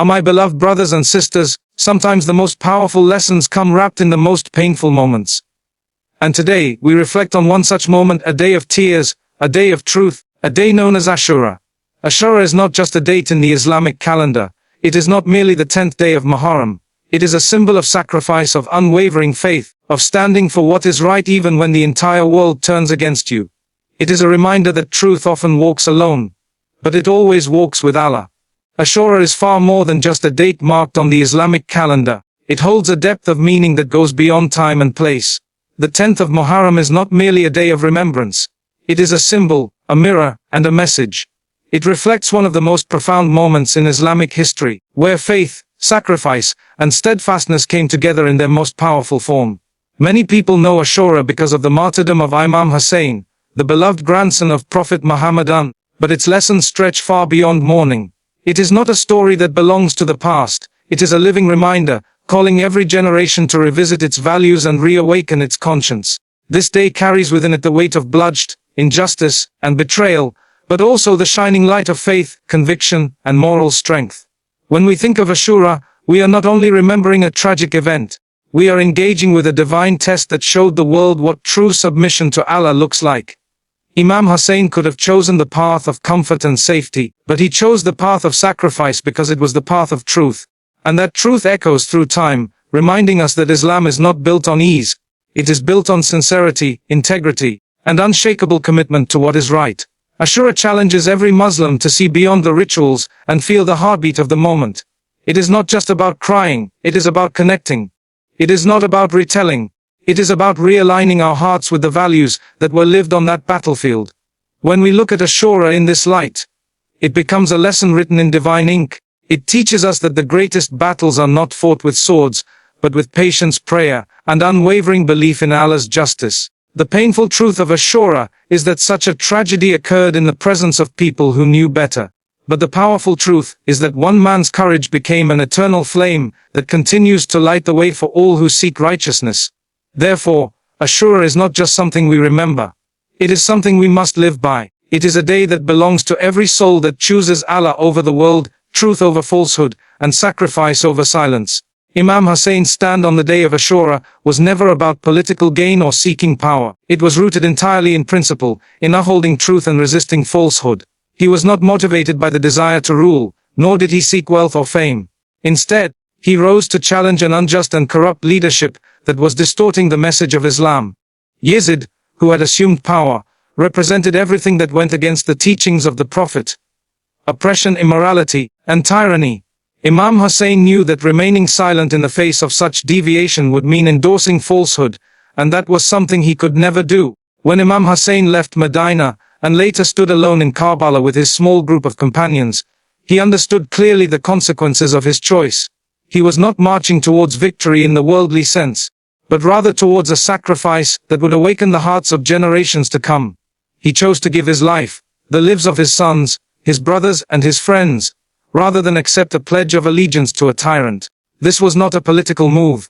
My beloved brothers and sisters, sometimes the most powerful lessons come wrapped in the most painful moments. And today, we reflect on one such moment, a day of tears, a day of truth, a day known as Ashura. Ashura is not just a date in the Islamic calendar. It is not merely the 10th day of Muharram. It is a symbol of sacrifice, of unwavering faith, of standing for what is right even when the entire world turns against you. It is a reminder that truth often walks alone, but it always walks with Allah. Ashura is far more than just a date marked on the Islamic calendar. It holds a depth of meaning that goes beyond time and place. The 10th of Muharram is not merely a day of remembrance. It is a symbol, a mirror, and a message. It reflects one of the most profound moments in Islamic history, where faith, sacrifice, and steadfastness came together in their most powerful form. Many people know Ashura because of the martyrdom of Imam Hussein, the beloved grandson of Prophet Muhammad, but its lessons stretch far beyond mourning. It is not a story that belongs to the past. It is a living reminder, calling every generation to revisit its values and reawaken its conscience. This day carries within it the weight of bloodshed, injustice, and betrayal, but also the shining light of faith, conviction, and moral strength. When we think of Ashura, we are not only remembering a tragic event, we are engaging with a divine test that showed the world what true submission to Allah looks like. Imam Hussein could have chosen the path of comfort and safety, but he chose the path of sacrifice because it was the path of truth. And that truth echoes through time, reminding us that Islam is not built on ease. It is built on sincerity, integrity, and unshakable commitment to what is right. Ashura challenges every Muslim to see beyond the rituals and feel the heartbeat of the moment. It is not just about crying, it is about connecting. It is not about retelling. It is about realigning our hearts with the values that were lived on that battlefield. When we look at Ashura in this light, it becomes a lesson written in divine ink. It teaches us that the greatest battles are not fought with swords, but with patience, prayer, and unwavering belief in Allah's justice. The painful truth of Ashura is that such a tragedy occurred in the presence of people who knew better. But the powerful truth is that one man's courage became an eternal flame that continues to light the way for all who seek righteousness. Therefore, Ashura is not just something we remember. It is something we must live by. It is a day that belongs to every soul that chooses Allah over the world, truth over falsehood, and sacrifice over silence. Imam Hussein's stand on the day of Ashura was never about political gain or seeking power. It was rooted entirely in principle, in upholding truth and resisting falsehood. He was not motivated by the desire to rule, nor did he seek wealth or fame. Instead, he rose to challenge an unjust and corrupt leadership that was distorting the message of Islam. Yazid, who had assumed power, represented everything that went against the teachings of the Prophet: oppression, immorality, and tyranny. Imam Hussein knew that remaining silent in the face of such deviation would mean endorsing falsehood, and that was something he could never do. When Imam Hussein left Medina, and later stood alone in Karbala with his small group of companions, he understood clearly the consequences of his choice. He was not marching towards victory in the worldly sense, but rather towards a sacrifice that would awaken the hearts of generations to come. He chose to give his life, the lives of his sons, his brothers and his friends, rather than accept a pledge of allegiance to a tyrant. This was not a political move.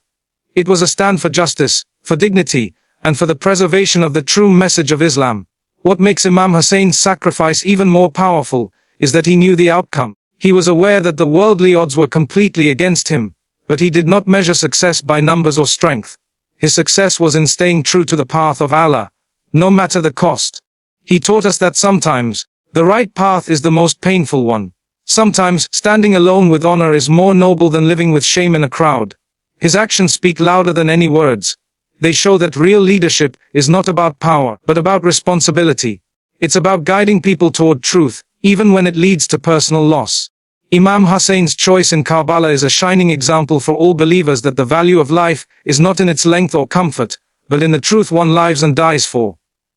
It was a stand for justice, for dignity, and for the preservation of the true message of Islam. What makes Imam Hussein's sacrifice even more powerful is that he knew the outcome. He was aware that the worldly odds were completely against him, but he did not measure success by numbers or strength. His success was in staying true to the path of Allah, no matter the cost. He taught us that sometimes, the right path is the most painful one. Sometimes, standing alone with honor is more noble than living with shame in a crowd. His actions speak louder than any words. They show that real leadership is not about power, but about responsibility. It's about guiding people toward truth, even when it leads to personal loss. Imam Hussein's choice in Karbala is a shining example for all believers that the value of life is not in its length or comfort, but in the truth one lives and dies for.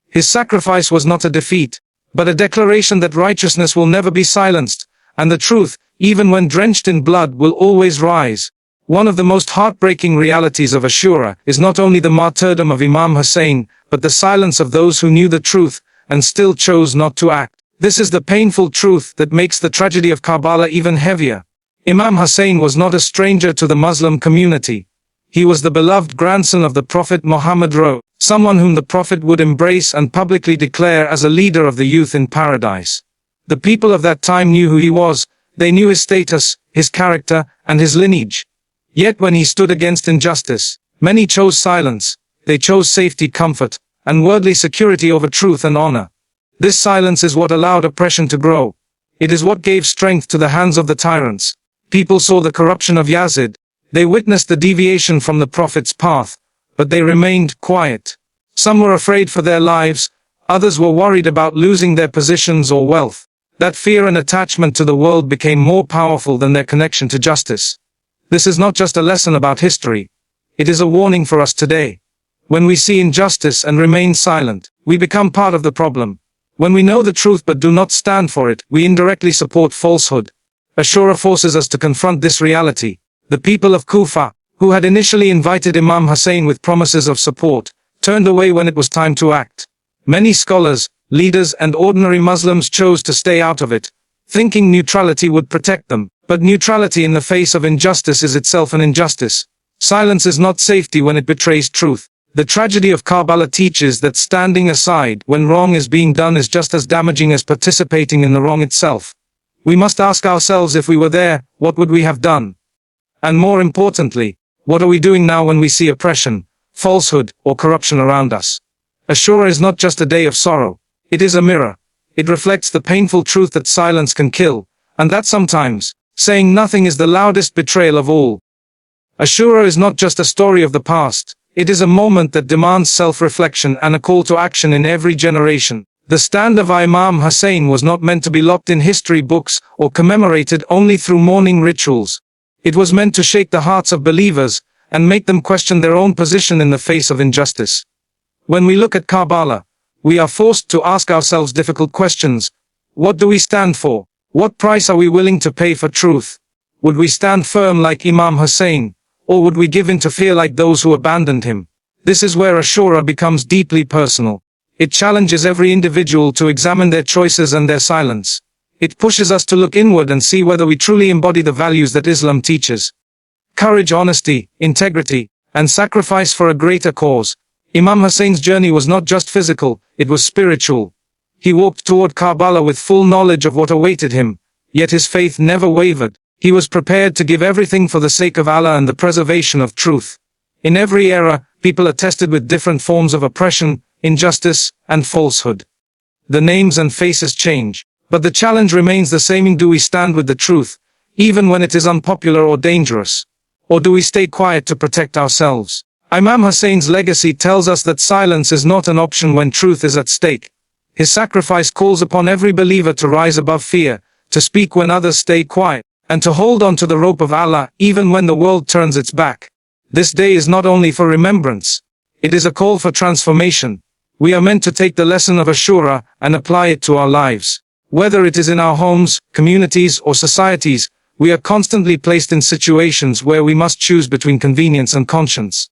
His sacrifice was not a defeat, but a declaration that righteousness will never be silenced, and the truth, even when drenched in blood, will always rise. One of the most heartbreaking realities of Ashura is not only the martyrdom of Imam Hussein, but the silence of those who knew the truth and still chose not to act. This is the painful truth that makes the tragedy of Karbala even heavier. Imam Hussein was not a stranger to the Muslim community. He was the beloved grandson of the Prophet Muhammad, someone whom the Prophet would embrace and publicly declare as a leader of the youth in paradise. The people of that time knew who he was, They knew his status, his character, and his lineage. Yet when he stood against injustice, many chose silence. They chose safety, comfort, and worldly security over truth and honor. This silence is what allowed oppression to grow. It is what gave strength to the hands of the tyrants. People saw the corruption of Yazid. They witnessed the deviation from the Prophet's path, but they remained quiet. Some were afraid for their lives, others were worried about losing their positions or wealth. That fear and attachment to the world became more powerful than their connection to justice. This is not just a lesson about history. It is a warning for us today. When we see injustice and remain silent, we become part of the problem. When we know the truth but do not stand for it, we indirectly support falsehood. Ashura forces us to confront this reality. The people of Kufa, who had initially invited Imam Hussein with promises of support, turned away when it was time to act. Many scholars, leaders, and ordinary Muslims chose to stay out of it, thinking neutrality would protect them. But neutrality in the face of injustice is itself an injustice. Silence is not safety when it betrays truth. The tragedy of Karbala teaches that standing aside when wrong is being done is just as damaging as participating in the wrong itself. We must ask ourselves, if we were there, what would we have done? And more importantly, what are we doing now when we see oppression, falsehood, or corruption around us? Ashura is not just a day of sorrow. It is a mirror. It reflects the painful truth that silence can kill, and that sometimes, saying nothing is the loudest betrayal of all. Ashura is not just a story of the past. It is a moment that demands self-reflection and a call to action in every generation. The stand of Imam Hussein was not meant to be locked in history books or commemorated only through mourning rituals. It was meant to shake the hearts of believers and make them question their own position in the face of injustice. When we look at Karbala, we are forced to ask ourselves difficult questions. What do we stand for? What price are we willing to pay for truth? Would we stand firm like Imam Hussein, or would we give in to fear like those who abandoned him? This is where Ashura becomes deeply personal. It challenges every individual to examine their choices and their silence. It pushes us to look inward and see whether we truly embody the values that Islam teaches. Courage, honesty, integrity, and sacrifice for a greater cause. Imam Hussein's journey was not just physical, it was spiritual. He walked toward Karbala with full knowledge of what awaited him, yet his faith never wavered. He was prepared to give everything for the sake of Allah and the preservation of truth. In every era, people are tested with different forms of oppression, injustice, and falsehood. The names and faces change, but the challenge remains the same. Do we stand with the truth, even when it is unpopular or dangerous? Or do we stay quiet to protect ourselves? Imam Hussein's legacy tells us that silence is not an option when truth is at stake. His sacrifice calls upon every believer to rise above fear, to speak when others stay quiet, and to hold on to the rope of Allah even when the world turns its back. This day is not only for remembrance, it is a call for transformation. We are meant to take the lesson of Ashura and apply it to our lives. Whether it is in our homes, communities, or societies, we are constantly placed in situations where we must choose between convenience and conscience.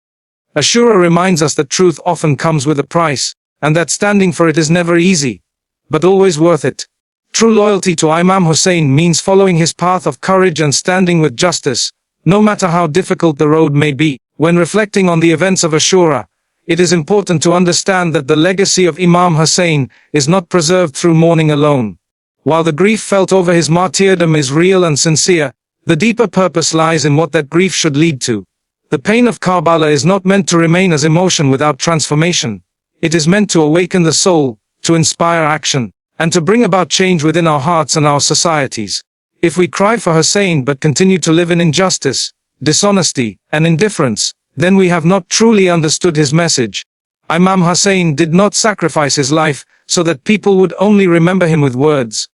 Ashura reminds us that truth often comes with a price, and that standing for it is never easy, but always worth it. True loyalty to Imam Hussein means following his path of courage and standing with justice, no matter how difficult the road may be. When reflecting on the events of Ashura, it is important to understand that the legacy of Imam Hussein is not preserved through mourning alone. While the grief felt over his martyrdom is real and sincere, the deeper purpose lies in what that grief should lead to. The pain of Karbala is not meant to remain as emotion without transformation. It is meant to awaken the soul, to inspire action, and to bring about change within our hearts and our societies. If we cry for Hussein but continue to live in injustice, dishonesty, and indifference, then we have not truly understood his message. Imam Hussein did not sacrifice his life so that people would only remember him with words.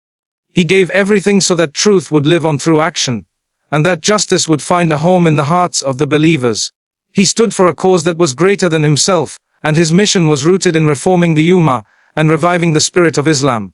He gave everything so that truth would live on through action, and that justice would find a home in the hearts of the believers. He stood for a cause that was greater than himself, and his mission was rooted in reforming the Ummah and reviving the spirit of Islam.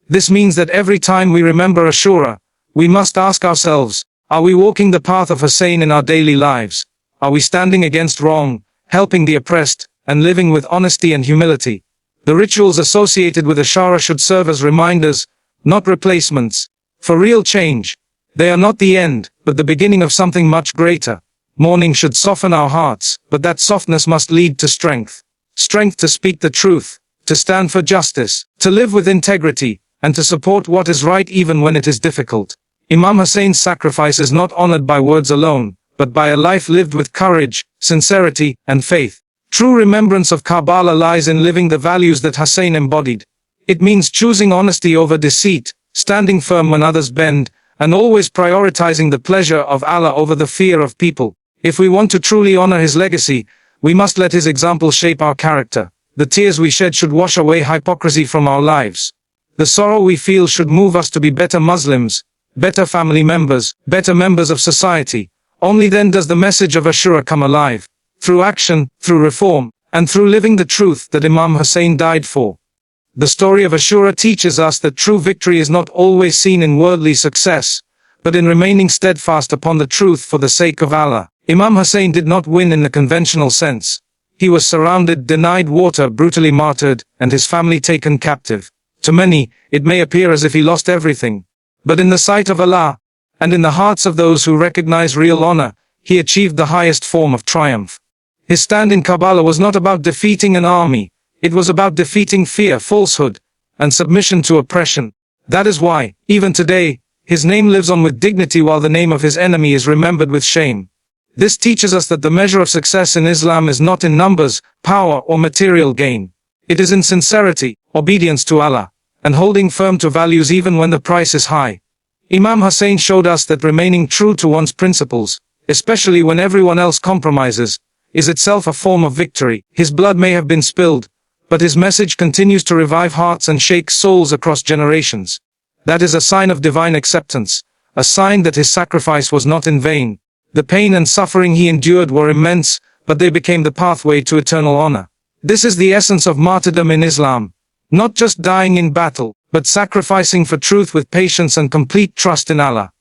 This means that every time we remember Ashura, we must ask ourselves, are we walking the path of Hussein in our daily lives? Are we standing against wrong, helping the oppressed, and living with honesty and humility? The rituals associated with Ashura should serve as reminders, not replacements, for real change. They are not the end, but the beginning of something much greater. Mourning should soften our hearts, but that softness must lead to strength. Strength to speak the truth, to stand for justice, to live with integrity, and to support what is right even when it is difficult. Imam Hussein's sacrifice is not honored by words alone, but by a life lived with courage, sincerity, and faith. True remembrance of Karbala lies in living the values that Hussein embodied. It means choosing honesty over deceit, standing firm when others bend, and always prioritizing the pleasure of Allah over the fear of people. If we want to truly honor his legacy, we must let his example shape our character. The tears we shed should wash away hypocrisy from our lives. The sorrow we feel should move us to be better Muslims, better family members, better members of society. Only then does the message of Ashura come alive. Through action, through reform, and through living the truth that Imam Hussein died for. The story of Ashura teaches us that true victory is not always seen in worldly success, but in remaining steadfast upon the truth for the sake of Allah. Imam Hussein did not win in the conventional sense. He was surrounded, denied water, brutally martyred, and his family taken captive. To many, it may appear as if he lost everything. But in the sight of Allah, and in the hearts of those who recognize real honor, he achieved the highest form of triumph. His stand in Karbala was not about defeating an army. It was about defeating fear, falsehood, and submission to oppression. That is why, even today, his name lives on with dignity while the name of his enemy is remembered with shame. This teaches us that the measure of success in Islam is not in numbers, power, or material gain. It is in sincerity, obedience to Allah, and holding firm to values even when the price is high. Imam Hussein showed us that remaining true to one's principles, especially when everyone else compromises, is itself a form of victory. His blood may have been spilled, but his message continues to revive hearts and shake souls across generations. That is a sign of divine acceptance, a sign that his sacrifice was not in vain. The pain and suffering he endured were immense, but they became the pathway to eternal honor. This is the essence of martyrdom in Islam. Not just dying in battle, but sacrificing for truth with patience and complete trust in Allah.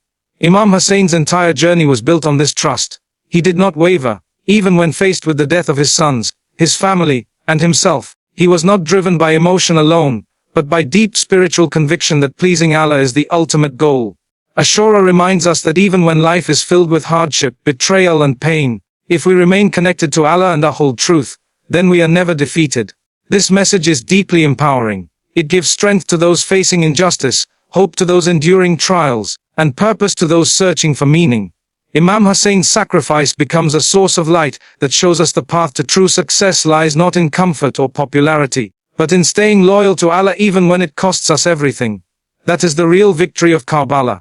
Imam Hussein's entire journey was built on this trust. He did not waver, even when faced with the death of his sons, his family, and himself. He was not driven by emotion alone, but by deep spiritual conviction that pleasing Allah is the ultimate goal. Ashura reminds us that even when life is filled with hardship, betrayal and pain, if we remain connected to Allah and uphold truth, then we are never defeated. This message is deeply empowering. It gives strength to those facing injustice, hope to those enduring trials, and purpose to those searching for meaning. Imam Hussein's sacrifice becomes a source of light that shows us the path to true success lies not in comfort or popularity, but in staying loyal to Allah even when it costs us everything. That is the real victory of Karbala.